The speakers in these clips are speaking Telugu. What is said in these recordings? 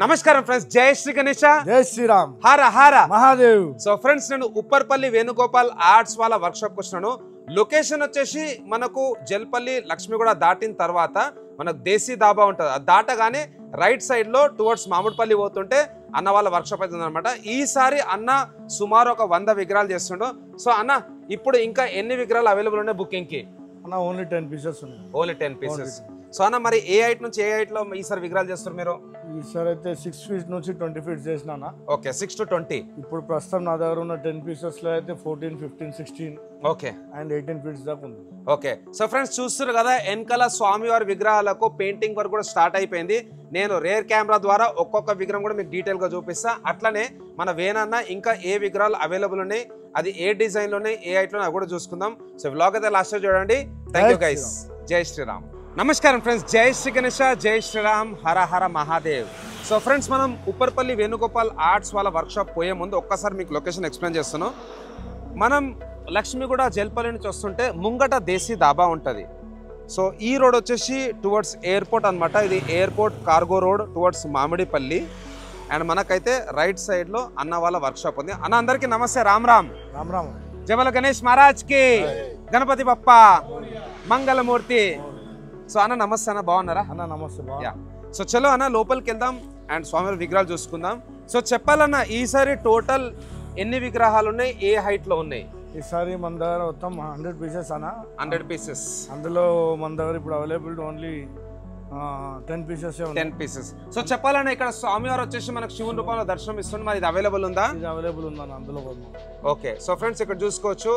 నమస్కారం ఫ్రెండ్స్, జై శ్రీ గణేశ, జై శ్రీరామ్, హర హర మహాదేవ్. సో ఫ్రెండ్స్, నేను ఉప్పర్పల్లి వేణుగోపాల్ ఆర్ట్స్ వాళ్ళ వర్క్ షాప్ కి వచ్చినాను. లొకేషన్ వచ్చేసి మనకు జల్పల్లి లక్ష్మిగూడ దాటిన తర్వాత మనకు దేశీ దాబా ఉంటుంది. అది దాటగానే రైట్ సైడ్ లో టువర్డ్స్ మామిడిపల్లి పోతుంటే అన్న వాళ్ళ వర్క్ షాప్ అవుతుంది అనమాట. ఈసారి అన్న సుమారు ఒక 100 విగ్రహాలు చేస్తుండో. సో అన్న, ఇప్పుడు ఇంకా ఎన్ని విగ్రహాలు అవైలబుల్ ఉన్నాయి బుకింగ్ కి? అన్న ఓన్లీ 10 పీసెస్ ఉన్నాయి. Only 10 pieces. సో అన్న, మరి ఏ హైట్ నుంచి ఏ హైట్ లో ఈసారి విగ్రహాలు చేస్తారు మీరు? ఈసారి అయితే 6 ఫీట్ నుంచి 20 ఫీట్ చేసినా. Okay, 6 to 20. ఇప్పుడు ప్రస్తుతం నా దగ్గర ఉన్న 10 పీసెస్ లో అయితే 14, 15, 16 ఓకే అండ్ 18 ఫీట్స్ దాకా ఉంది. ఓకే, సో ఫ్రెండ్స్ చూస్తున్నారు కదా, వెనకాల స్వామివారి విగ్రహాలకు పెయింటింగ్ వర్క్ కూడా స్టార్ట్ అయిపోయింది. నేను రేర్ కెమెరా ద్వారా ఒక్కొక్క విగ్రహం కూడా మీకు డీటెయిల్ గా చూపిస్తా. అట్లనే మన వేనన్న ఇంకా ఏ విగ్రహాలు అవైలబుల్ ఉన్నాయి, అది ఏ డిజైన్ లో ఉన్నాయి, ఏ హైట్ లో కూడా చూసుకుందాం. సో వ్లాగ్ అయితే లాస్ట్ చూడండి. Thank you guys. జై శ్రీరామ్. నమస్కారం ఫ్రెండ్స్, జై శ్రీ గణేశ, జై శ్రీరామ్, హర హర మహాదేవ్. సో ఫ్రెండ్స్, మనం ఉప్పర్పల్లి వేణుగోపాల్ ఆర్ట్స్ వాళ్ళ వర్క్ షాప్ పోయే ముందు ఒక్కసారి మీకు లొకేషన్ ఎక్స్ప్లెయిన్ చేస్తాను. మనం లక్ష్మిగూడ జల్పల్లి నుంచి వస్తుంటే ముంగట దేశీ దాబా ఉంటుంది. సో ఈ రోడ్ వచ్చేసి టువర్డ్స్ ఎయిర్పోర్ట్ అనమాట. ఇది airport cargo road towards Mamidipalli. And మనకైతే రైట్ సైడ్ లో అన్న వాళ్ళ వర్క్ షాప్ ఉంది. అన్న అందరికీ నమస్తే, రామ్ రామ్. రామ్ రామ్. జబల గణేష్ మహారాజ్ కి, గణపతి బప్ప, మంగళమూర్తి. సో అన్న నమస్తే అన్న, బాగున్నారా? అన్న నమస్తే. సో చలో అన్న, లోపలికి వెళ్దాం అండ్ స్వామివారి విగ్రహాలు చూసుకుందాం. సో చెప్పాలన్న, ఈసారి టోటల్ ఎన్ని విగ్రహాలు ఉన్నాయి, ఏ హైట్ లో ఉన్నాయి? ఈసారి మన దగ్గర మొత్తం 100 పీసెస్ అన్న. 100 పీసెస్. అందులో మన దగ్గర ఇప్పుడు available only 10 pieces. 10 pieces. So చెప్పాలన్న, ఇక్కడ స్వామివారు వచ్చేసి మనకు శివుని రూపంలో దర్శనం ఇస్తుంది. మరి ఇది అవైలబుల్ ఉందా? ఇది అవైలబుల్ ఉందన్న అందులో. ఓకే, సో ఫ్రెండ్స్ ఇక్కడ చూసుకోవచ్చు,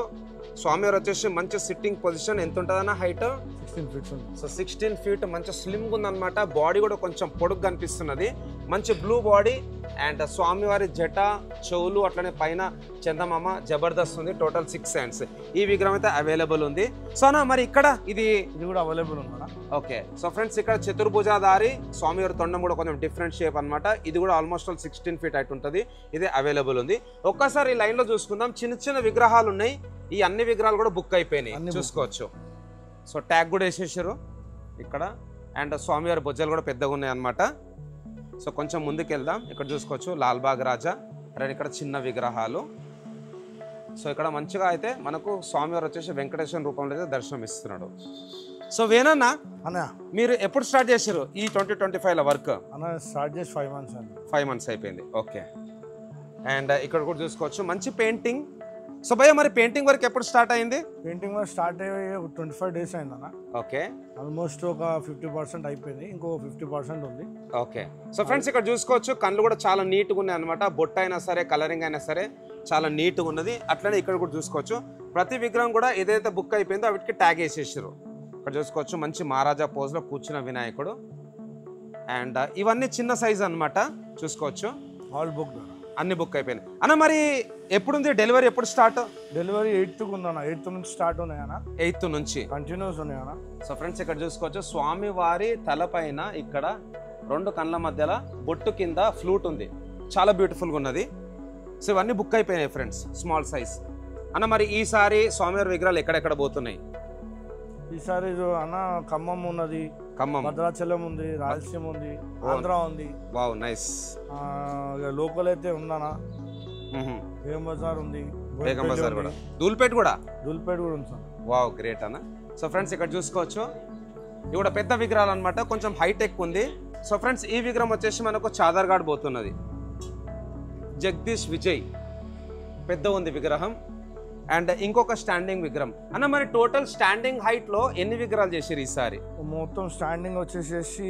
స్వామివారు వచ్చేసి మంచి సిట్టింగ్ పొజిషన్. ఎంత ఉంటుందన్న హైట్? 16 ఫీట్స్ ఉంది. సో 16 ఫీట్, మంచి స్లిమ్గా ఉందన్నమాట. బాడీ కూడా కొంచెం పొడుగు కనిపిస్తున్నది. మంచి బ్లూ బాడీ అండ్ స్వామివారి జట, చెవులు, అట్లనే పైన చందమామ జబర్దస్త్ ఉంది. Total 6 hands. ఈ విగ్రహం అయితే అవైలబుల్ ఉంది. సో అన్న, మరి ఇక్కడ ఇది కూడా అవైలబుల్ ఉందా? ఓకే, సో ఫ్రెండ్స్ ఇక్కడ చతుర్భుజాధారి స్వామివారి తొండం కూడా కొంచెం డిఫరెంట్ షేప్ అనమాట. ఇది కూడా ఆల్మోస్ట్ 16 ఫీట్ హైట్ ఉంటుంది. ఇది అవైలబుల్ ఉంది. ఒక్కసారి ఈ లైన్ లో చూసుకుందాం. చిన్న చిన్న విగ్రహాలు ఉన్నాయి. ఈ అన్ని విగ్రహాలు కూడా బుక్ అయిపోయినాయి, చూసుకోవచ్చు. సో ట్యాగ్ కూడా వేసేసారు ఇక్కడ. అండ్ స్వామివారి భుజాలు కూడా పెద్దగా ఉన్నాయి అనమాట. సో కొంచెం ముందుకు వెళ్దాం. ఇక్కడ చూసుకోవచ్చు లాల్బాగ్ రాజా. అండ్ ఇక్కడ చిన్న విగ్రహాలు. సో ఇక్కడ మంచిగా అయితే మనకు స్వామివారు వచ్చేసి వెంకటేశ్వర రూపంలో అయితే దర్శనం ఇస్తున్నాడు. సో వేనన్న, మీరు ఎప్పుడు స్టార్ట్ చేశారు ఈ 2025 వర్క్? స్టార్ట్ చేసి 5 మంత్స్. 5 మంత్స్ అయిపోయింది. ఓకే, అండ్ ఇక్కడ కూడా చూసుకోవచ్చు మంచి పెయింటింగ్. సో భయ్య, మరి పెయింటింగ్ వర్క్ ఎప్పుడు స్టార్ట్ అయింది? పెయింటింగ్ వర్క్ స్టార్ట్ అయ్యి 25 డేస్ అయిందన్న. ఓకే, ఆల్మోస్ట్ ఒక 50% అయిపోయింది. ఇంకో 50% ఉంది. ఓకే, సో ఫ్రెండ్స్ ఇక్కడ చూసుకోవచ్చు, కళ్ళు కూడా చాలా నీట్గా ఉన్నాయి అనమాట. బొట్ట అయినా సరే, కలరింగ్ అయినా సరే చాలా నీట్గా ఉన్నది. అట్లనే ఇక్కడ కూడా చూసుకోవచ్చు, ప్రతి విగ్రహం కూడా ఏదైతే బుక్ అయిపోయిందో వాటికి ట్యాగ్ వేసేసారు. ఇక్కడ చూసుకోవచ్చు మంచి మహారాజా పోజ్లో కూర్చున్న వినాయకుడు. అండ్ ఇవన్నీ చిన్న సైజ్ అనమాట, చూసుకోవచ్చు. ఆల్ బుక్, అన్ని బుక్ అయిపోయినాయి. అన్న మరి ఎప్పుడుంది డెలివరీ? ఎప్పుడు స్టార్ట్? డెలివరీ 8th ఉందన్న. 8th నుంచి స్టార్ట్ ఉన్నాయన్న. 8th నుంచి కంటిన్యూస్ ఉన్నాయన్న. సో ఫ్రెండ్స్ ఇక్కడ చూసుకోవచ్చు, స్వామి వారి తలపైన ఇక్కడ 2 కళ్ళ మధ్యలో బొట్టు కింద ఫ్లూట్ ఉంది. చాలా బ్యూటిఫుల్గా ఉన్నది. సో ఇవన్నీ బుక్ అయిపోయినాయి ఫ్రెండ్స్, స్మాల్ సైజ్. అన్న మరి ఈసారి స్వామివారి విగ్రహాలు ఎక్కడెక్కడ పోతున్నాయి? ఈసారి అన్న ఖమ్మం ఉన్నది, ఖమ్మం, భద్రాచలం ఉంది, రాయలసీమ ఉంది, ఆంధ్ర ఉంది. Wow, nice. లోకల్ అయితే ఉందన్న. బేగం బజార్ ఉంది, బేగం బజార్ కూడా, దూల్పేట కూడా ఉంది సార్. వావ్, గ్రేట్ అన్న. సో ఫ్రెండ్స్ ఇక్కడ చూసుకోవచ్చు, ఇవి కూడా పెద్ద విగ్రహాలు అనమాట, కొంచెం హైట్ ఎక్కువ ఉంది. సో ఫ్రెండ్స్ ఈ విగ్రహం వచ్చేసి మనకు చాదర్ఘాట్ పోతున్నది. జగదీష్ విజయ్ పెద్ద ఉంది విగ్రహం. అండ్ ఇంకొక స్టాండింగ్ విగ్రహం. అన్న మరి టోటల్ స్టాండింగ్ హైట్ లో ఎన్ని విగ్రహాలు చేశారు ఈసారి? మొత్తం స్టాండింగ్ వచ్చేసేసి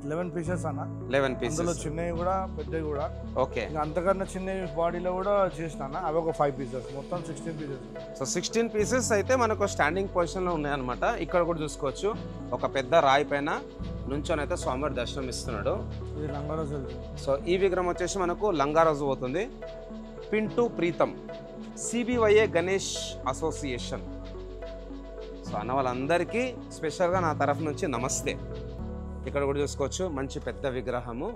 11 పీసెస్ అన్న. 11 పీసెస్, చిన్నవి కూడా పెద్దవి కూడా. ఓకే, అంతకన్నా చిన్నవి బాడీలో కూడా చేసిన అవి ఒక 5 పీసెస్, మొత్తం 16 పీసెస్. సో 16 పీసెస్ అయితే మనకు స్టాండింగ్ పొజిషన్ లో ఉన్నాయన్నమాట. ఇక్కడ కూడా చూసుకోవచ్చు, ఒక పెద్ద రాయి పైన నుంచొని అయితే స్వామివారి దర్శనం ఇస్తున్నాడు. ఇది లంగారాజు. సో ఈ విగ్రహం వచ్చేసి మనకు లంగారాజు పోతుంది. Pintu Preetam, CBYA Ganesh association. So అన్న వాళ్ళందరికీ స్పెషల్గా నా తరఫు నుంచి నమస్తే. ఇక్కడ కూడా చూసుకోవచ్చు మంచి పెద్ద విగ్రహము.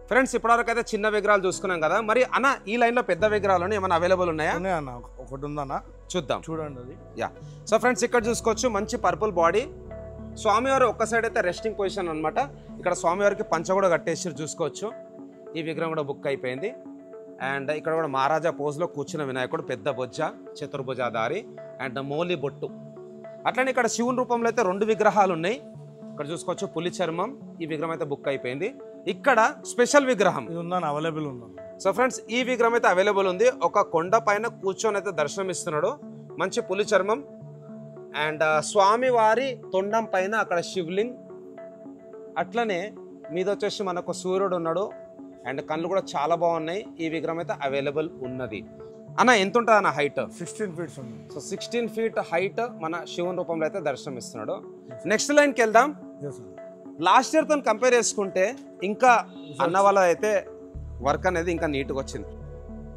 ఫ్రెండ్స్ ఇప్పటివరకు అయితే చిన్న విగ్రహాలు చూసుకున్నాం కదా, మరి అన్న ఈ లైన్లో పెద్ద విగ్రహాలు ఏమైనా అవైలబుల్ ఉన్నాయా? అన్న ఒకటి ఉందన్న, చూద్దాం, చూడండి అది. యా, సో ఫ్రెండ్స్ ఇక్కడ చూసుకోవచ్చు మంచి పర్పుల్ బాడీ. స్వామివారు ఒక్క సైడ్ అయితే రెస్టింగ్ పొజిషన్ అనమాట. ఇక్కడ స్వామివారికి పంచ కూడా కట్టేసి చూసుకోవచ్చు. ఈ విగ్రహం కూడా బుక్ అయిపోయింది. అండ్ ఇక్కడ కూడా మహారాజా పోజ్లో కూర్చున్న వినాయకుడు, పెద్ద బొజ్జ, చతుర్భుజాధారి అండ్ మౌలి బొట్టు. అట్లనే ఇక్కడ శివుని రూపంలో అయితే 2 విగ్రహాలు ఉన్నాయి. ఇక్కడ చూసుకోవచ్చు పులి చర్మం. ఈ విగ్రహం అయితే బుక్ అయిపోయింది. ఇక్కడ స్పెషల్ విగ్రహం అవైలబుల్ ఉంది. సో ఫ్రెండ్స్ ఈ విగ్రహం అయితే అవైలబుల్ ఉంది. ఒక కొండ పైన కూర్చొని అయితే దర్శనం ఇస్తున్నాడు. మంచి పులి చర్మం అండ్ స్వామివారి తొండం పైన అక్కడ శివలింగ్. అట్లనే మీద వచ్చేసి మనకు సూర్యుడు ఉన్నాడు అండ్ కళ్ళు కూడా చాలా బాగున్నాయి. ఈ విగ్రహం అయితే అవైలబుల్ ఉన్నది. అన్న ఎంత ఉంటుంది అన్న హైట్? 16 ఫీట్స్ ఉంది. సో 16 ఫీట్ హైట్ మన శివుని రూపంలో అయితే దర్శనం ఇస్తున్నాడు. నెక్స్ట్ లైన్కి వెళ్దాం. లాస్ట్ ఇయర్తో కంపేర్ చేసుకుంటే ఇంకా అన్న వాళ్ళ అయితే వర్క్ అనేది ఇంకా నీట్గా వచ్చింది.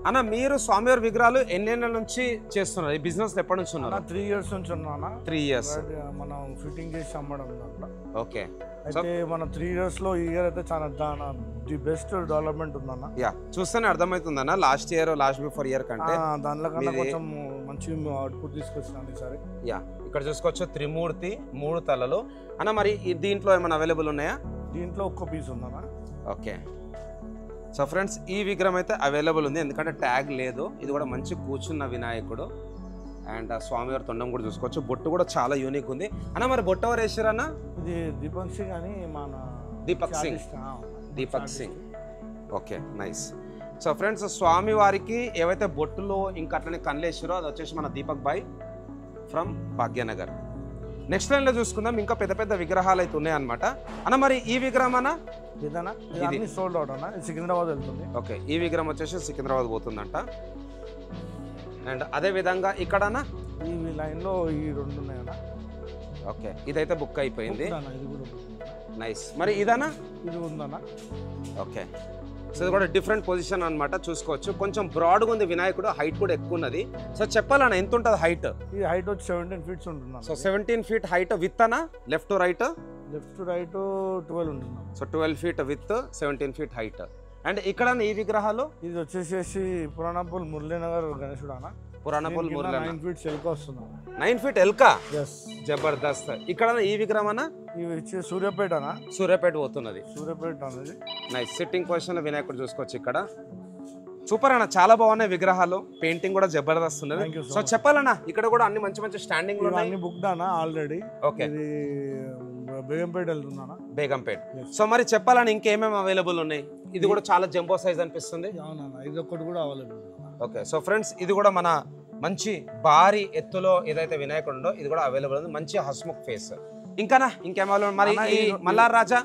అన్న మీరు స్వామివారి విగ్రహాలు ఎన్నేళ్ళ నుంచి చేస్తున్నారు? ఈ బిజినెస్ ఎప్పటి నుంచి ఉన్నారు? 3 ఇయర్స్ నుంచి ఉన్నా. 3 ఇయర్స్ మనం ఫిట్టింగ్ చేసి అమ్మడం దాంట్లో. ఓకే. అయితే మన 3 ఇయర్స్ లో ఈ ఇయర్ అయితే చాలా ది బెస్ట్ డెవలప్మెంట్ ఉందన్న. యా చూస్తేనే అర్థమవుతుందన్న last year last before year కంటే దానిలో కన్నా కొంచెం మంచి అవుట్పుట్ తీసుకొచ్చినాను ఈసారి. యా ఇక్కడ చూసుకోవచ్చు త్రిమూర్తి 3 తలలు. అన్న మరి దీంట్లో ఏమైనా అవైలబుల్ ఉన్నాయా? దీంట్లో ఒక్క పీస్ ఉందన్న. ఓకే. సో ఫ్రెండ్స్ ఈ విగ్రహం అయితే అవైలబుల్ ఉంది, ఎందుకంటే ట్యాగ్ లేదు. ఇది కూడా మంచి కూర్చున్న వినాయకుడు అండ్ స్వామివారి తొండం కూడా చూసుకోవచ్చు. బొట్టు కూడా చాలా యూనిక్ ఉంది. అన్న మరి బొట్టు ఎవరు వేసారన్న? ఇది దీపక్ సింగ్ అని మన Deepak Singh. Okay nice. So friends స్వామివారికి ఏవైతే బొట్టులో ఇంకా అట్లనే కళ్ళు వేసారో అది వచ్చేసి మన దీపక్ బాయ్ ఫ్రమ్ భాగ్యనగర్. నెక్స్ట్ లైన్లో చూసుకుందాం. ఇంకా పెద్ద పెద్ద విగ్రహాలు అయితే ఉన్నాయన్నమాట. అన్న మరి ఈ విగ్రహం అన్న ఇది సోల్డ్ అవుట్ అన్న. సికింద్రాబాద్ వెళ్తుంది. ఓకే ఈ విగ్రహం వచ్చేసి సికింద్రాబాద్ పోతుందంట. అండ్ అదే విధంగా ఇక్కడ ఈ లైన్లో ఈ 2 ఉన్నాయన్న. ఓకే ఇదైతే బుక్ అయిపోయింది. ఇది కూడా నైస్. మరి ఇదన్నా? ఇది ఉందన్న. ఓకే. సో ఇది కూడా డిఫరెంట్ పొజిషన్ అనమాట. చూసుకోవచ్చు కొంచెం బ్రాడ్గా ఉంది వినాయకుడు, హైట్ కూడా ఎక్కువ ఉన్నది. సో చెప్పాలన్నా ఎంత ఉంటుంది హైట్? ఈ హైట్ వచ్చి 17 ఫీట్స్ ఉంటుంది. సో 17 ఫీట్ హైట్ విత్ అన్న left to right? Left to right 12 ఉంటుంది. So 12 feet with 17 feet height. And ఇక్కడ ఈ విగ్రహాలు ఇది వచ్చేసి పురాణపూల్ మురళీనగర్ గణేశుడు అన్న. పురాణపూల్ మురళీ 9 ఫీట్స్ ఎల్కా వస్తుంది. 9 ఫీట్ ఎల్కా? ఎస్. జబర్దస్త్. ఇక్కడ ఈ విగ్రహం అన్న? ఇవి వచ్చి సూర్యాపేట అన్న. సూర్యాపేట పోతున్నది. సూర్యాపేట అనేది నైస్. సిట్టింగ్ పొజిషన్ లో వినాయకుడు చూసుకోవచ్చు ఇక్కడ. సూపర్ అన్న, చాలా బాగున్నాయి విగ్రహాలు. పెయింటింగ్ కూడా జబర్దస్త్ ఉన్నది. సో చెప్పాలన్నా ఇక్కడ కూడా అన్ని మంచి మంచి స్టాండింగ్ అన్ని బుక్ అన్న ఆల్రెడీ. ఓకే ఇది బేగంపేట వెళ్తున్నా. బేగంపేట. సో మరి చెప్పాలని ఇంకేమేమి అవైలబుల్ ఉన్నాయి? ఇది కూడా చాలా జంబో సైజ్ అనిపిస్తుంది. అవునన్నా ఇది ఒకటి కూడా అవైలబుల్. ఓకే. సో ఫ్రెండ్స్ ఇది కూడా మన మంచి భారీ ఎత్తులో ఏదైతే వినాయకుడు ఉందో ఇది కూడా అవైలబుల్ ఉంది. మంచి హస్ముఖ్ ఫేస్. ఇంకానా ఇంకేమో మరి మల్లార్ రాజా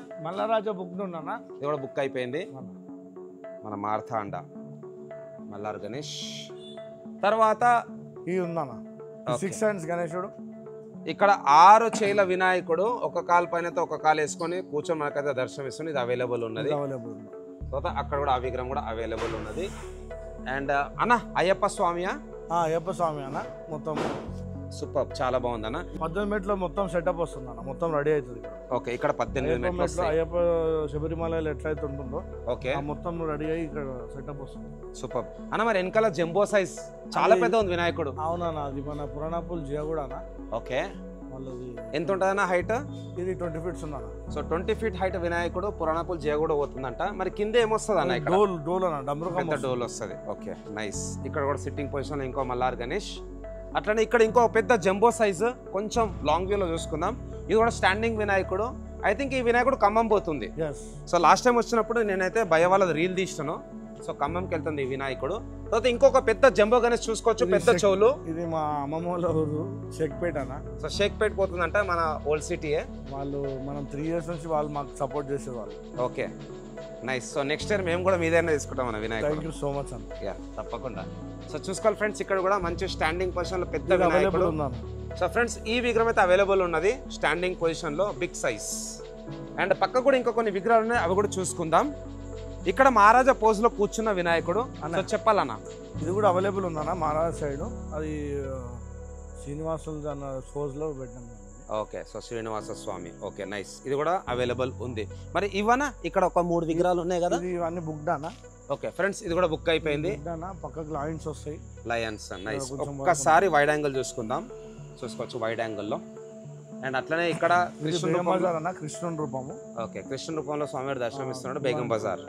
బుక్ ఉన్నా. ఇది కూడా బుక్ అయిపోయింది. మన మార్తాండ మల్లార్ గణేష్. తర్వాత ఈ ఉందా 6 హ్యాండ్స్ గణేశుడు. ఇక్కడ 6 చేల వినాయకుడు, ఒక కాలు పైన ఒక కాలు వేసుకొని కూర్చొని మనకైతే దర్శనం ఇస్తుంది. ఇది అవైలబుల్ ఉన్నది. తర్వాత అక్కడ కూడా ఆ విగ్రహం కూడా అవైలబుల్ ఉన్నది. అండ్ అన్న అయ్యప్ప స్వామియా? అయ్యప్ప స్వామి అన్న. మొత్తం సూపర్, చాలా బాగుంది అన్న. 18 మెట్లు మొత్తం సెటప్ వస్తుంది అన్న. మొత్తం రెడీ అవుతుంది. ఓకే ఇక్కడ 18 మెట్లు. అయ్యప్ప శబరిమలలో ఎట్లయితే ఉంటుందో ఓకే మొత్తం రెడీ అయ్యి ఇక్కడ సెటప్ వస్తుంది. సూపర్ అన్న. మరి వెనకాల జంబో సైజ్ చాలా పెద్ద ఉంది వినాయకుడు. అవునన్నా అది మన పురాణపూల్ జియా కూడా అన్న. ఓకే ఎంత ఉంటుందన్న హైట్? ఇది 20 ఫీట్స్ ఉందా. సో 20 ఫీట్ హైట్ వినాయకుడు పురాణపూల్ జియా కూడా పోతుందంట. మరి కింద ఏమొస్తుంది అన్న? ఇక్కడ డోల్ అన్న, డమరుకం డోల్ వస్తుంది. Okay nice. ఇక్కడ కూడా సిట్టింగ్ పొజిషన్ ఇంకో మల్లార్ గణేష్. అట్లనే ఇక్కడ ఇంకో పెద్ద జంబో సైజు కొంచెం లాంగ్ వ్యూలో చూసుకుందాం. ఇది కూడా స్టాండింగ్ వినాయకుడు. ఐ థింక్ ఈ వినాయకుడు ఖమ్మం పోతుంది. సో లాస్ట్ టైం వచ్చినప్పుడు నేనైతే భయ వాళ్ళది రీల్ తీస్తాను. సో ఖమ్మంకి వెళ్తుంది ఈ వినాయకుడు. తర్వాత ఇంకొక పెద్ద జంబో గణేష్ చూసుకోవచ్చు, పెద్ద చెవులు. ఇది మా అమ్మమ్మ ఊరు షేక్పేట అన్న. సో షేక్పేట పోతుందంట, మన ఓల్డ్ సిటీయే. వాళ్ళు మనం 3 ఇయర్స్ నుంచి వాళ్ళు మాకు సపోర్ట్ చేసేవాళ్ళు. Okay nice. So next year మేము కూడా మీదైనా తీసుకుంటాం మన వినాయకుడు. థ్యాంక్ యూ సో మచ్ అన్న. యా తప్పకుండా. సో చూసుకోవాలి ఫ్రెండ్స్, ఇక్కడ కూడా మంచి స్టాండింగ్ పొజిషన్ లో పెద్ద వినాయకుడు ఉన్నాను. సో ఫ్రెండ్స్ ఈ విగ్రహం అయితే అవైలబుల్ ఉన్నది స్టాండింగ్ పొజిషన్ లో, బిగ్ సైజ్. అండ్ పక్క కూడా ఇంకా కొన్ని విగ్రహాలు ఉన్నాయి, అవి కూడా చూసుకుందాం. ఇక్కడ మహారాజా పోజ్ లో కూర్చున్న వినాయకుడు అన్న చెప్పాలన్నా. ఇది కూడా అవైలబుల్ ఉందన్న మహారాజా సైడ్. అది శ్రీనివాసులు పోజ్ లో పెట్టాను. Okay so Srinivasa Swami. Okay nice. ఇది కూడా అవైలబుల్ ఉంది. మరి ఇవన్నా ఇక్కడ ఒక 3 విగ్రహాలు ఉన్నాయి కదా, ఇవన్నీ బుక్ అన్న. ఓకే ఫ్రెండ్స్ ఇది కూడా బుక్ అయిపోయింది. పక్కకు లయన్స్ వస్తాయి. Lions nice. ఒక్కసారి వైడ్ యాంగిల్ చూసుకుందాం. చూసుకోవచ్చు వైడ్ యాంగిల్లో అండ్ అట్లనే ఇక్కడ కృష్ణ బేగం బజార్ అన్న కృష్ణుని రూపము. ఓకే, కృష్ణ రూపంలో స్వామివారి దర్శనం ఇస్తున్నాడు బేగం బజార్.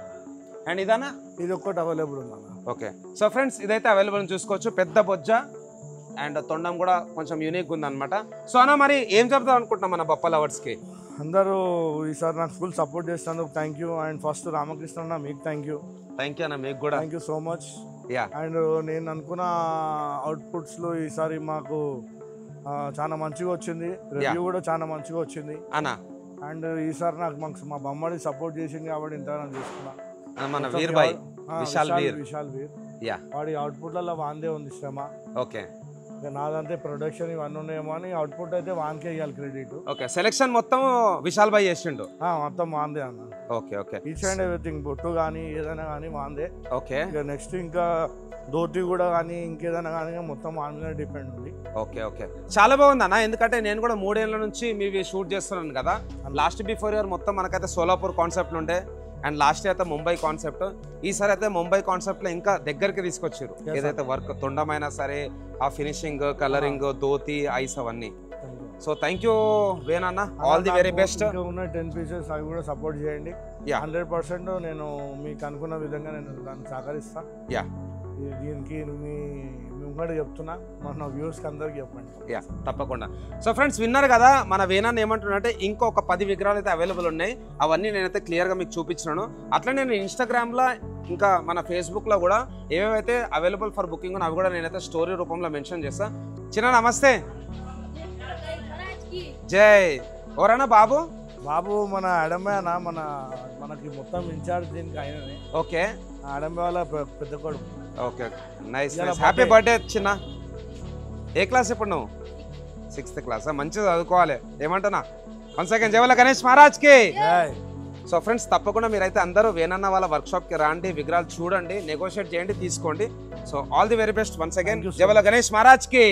అండ్ ఇదానా ఇది ఒక్కటి అవైలబుల్ ఉందన్న. ఓకే, సో ఫ్రెండ్స్ ఇదైతే అవైలబుల్ చూసుకోవచ్చు. పెద్ద బొజ్జ అండ్ తొండం కూడా కొంచెం యూనిక్ ఉందన్నమాట. సో అన్న మరి ఏం చెప్తాం అనుకుంటున్నాం మన బప్ప లవర్స్కి? అందరూ ఈసారి నాకు ఫుల్ సపోర్ట్ చేస్తున్నందుకు thank you. And first Ramakrishna అన్న మీకు థ్యాంక్ యూ అన్న, మీకు కూడా thank you so much. Yeah, and నేను అనుకున్న అవుట్పుట్స్లో ఈసారి మాకు చాలా మంచిగా వచ్చింది, రివ్యూ కూడా చాలా మంచిగా వచ్చింది అన్న. అండ్ ఈసారి మాకు మా బొమ్మడి సపోర్ట్ చేసింది కాబట్టి ఇంతగానో తీసుకున్నా. మన వీర్ భాయ్, విశాల్ వీర్, యా, వాడి అవుట్పుట్లలో వాందే ఉంది శ్రమ. ఓకే, నాదంతే ప్రొడక్షన్ ఇవన్నీ ఉన్నాయేమో అని అవుట్పుట్ అయితే వాన్కే ఇవ్వాలి క్రెడిట్. ఓకే, సెలెక్షన్ మొత్తం విశాల్ భాయ్ చేసిండు. మొత్తం వాందే అన్న. Okay okay, each and everything, బొట్టు కానీ ఏదైనా కానీ వాందే. ఓకే, ఇక నెక్స్ట్ ఇంకా ధోతి కూడా కానీ ఇంకేదైనా కానీ మొత్తం వాన్ మీద డిపెండ్ ఉంది. ఓకే ఓకే, చాలా బాగుంది అన్న. ఎందుకంటే నేను కూడా 3 ఏళ్ల నుంచి మీవి షూట్ చేస్తున్నాను కదా. లాస్ట్ బిఫోర్ ఇయర్ మొత్తం మనకైతే సోలాపూర్ కాన్సెప్ట్ ఉండే, అండ్ లాస్ట్ ఇయర్ అయితే ముంబై కాన్సెప్ట్. ఈసారి అయితే ముంబై కాన్సెప్ట్లో ఇంకా దగ్గరికి తీసుకొచ్చారు. ఏదైతే వర్క్ తొండమైనా సరే, ఆ ఫినిషింగ్, కలరింగ్, ధోతి, ఐస్ అవన్నీ. So thank you Venanna, all the very best. ఉన్న 10 pieces అవి కూడా సపోర్ట్ చేయండి. 100% నేను మీకు అనుకున్న విధంగా నేను దాన్ని సహకరిస్తా. యా, దీనికి మీ ముంగడు చెప్తున్నా, మన వ్యూస్కి అందరికి చెప్పండి. యా, తప్పకుండా. సో ఫ్రెండ్స్ విన్నారు కదా, మన వేణాన్ని ఏమంటున్నారంటే ఇంకొక 10 విగ్రహాలు అయితే అవైలబుల్ ఉన్నాయి. అవన్నీ నేనైతే క్లియర్గా మీకు చూపించినాను. అట్లా నేను ఇన్స్టాగ్రామ్లో ఇంకా మన ఫేస్బుక్లో కూడా ఏవేవైతే అవైలబుల్ ఫర్ బుకింగ్ అవి కూడా నేనైతే స్టోరీ రూపంలో మెన్షన్ చేస్తాను. చిన్న నమస్తే, జై. ఎవరన్నా బాబు? బాబు మన అడమ్మే అన్న, మనకి మొత్తం ఇన్ఛార్జ్ దీనికి ఆయననే. ఓకే, అడమ్మే వాళ్ళ పెద్ద కొడుకు. Okay, nice nice, happy birthday చిన్న. ఏ క్లాస్ ఇప్పుడు నువ్వు? 6th class. మంచిగా చదువుకోవాలి. ఏమంటున్నా? 1 సెకండ్. జై గణేష్ మహారాజ్కి. సో ఫ్రెండ్స్ తప్పకుండా మీరైతే అందరూ వేణన్న వాళ్ళ వర్క్షాప్కి రండి, విగ్రహాలు చూడండి, నెగోషియేట్ చేయండి, తీసుకోండి. So all the very best once again. జై గణేష్ మహారాజ్కి,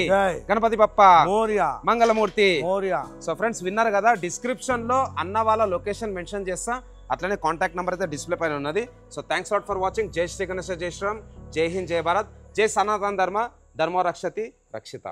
గణపతి బప్ప మోరియా, మంగళమూర్తి మోరియా. సో ఫ్రెండ్స్ విన్నారు కదా, డిస్క్రిప్షన్ లో అన్న వాళ్ళ లొకేషన్ మెన్షన్ చేస్తా, అట్లనే కాంటాక్ట్ నెంబర్ అయితే డిస్ప్లే పైన ఉన్నది. So thanks lot for watching. జై శ్రీ గణేష్, జై శ్రీరామ్, జై హింద్, జై భారత్, జై సనాతన ధర్మ, ధర్మో రక్షతి రక్షిత.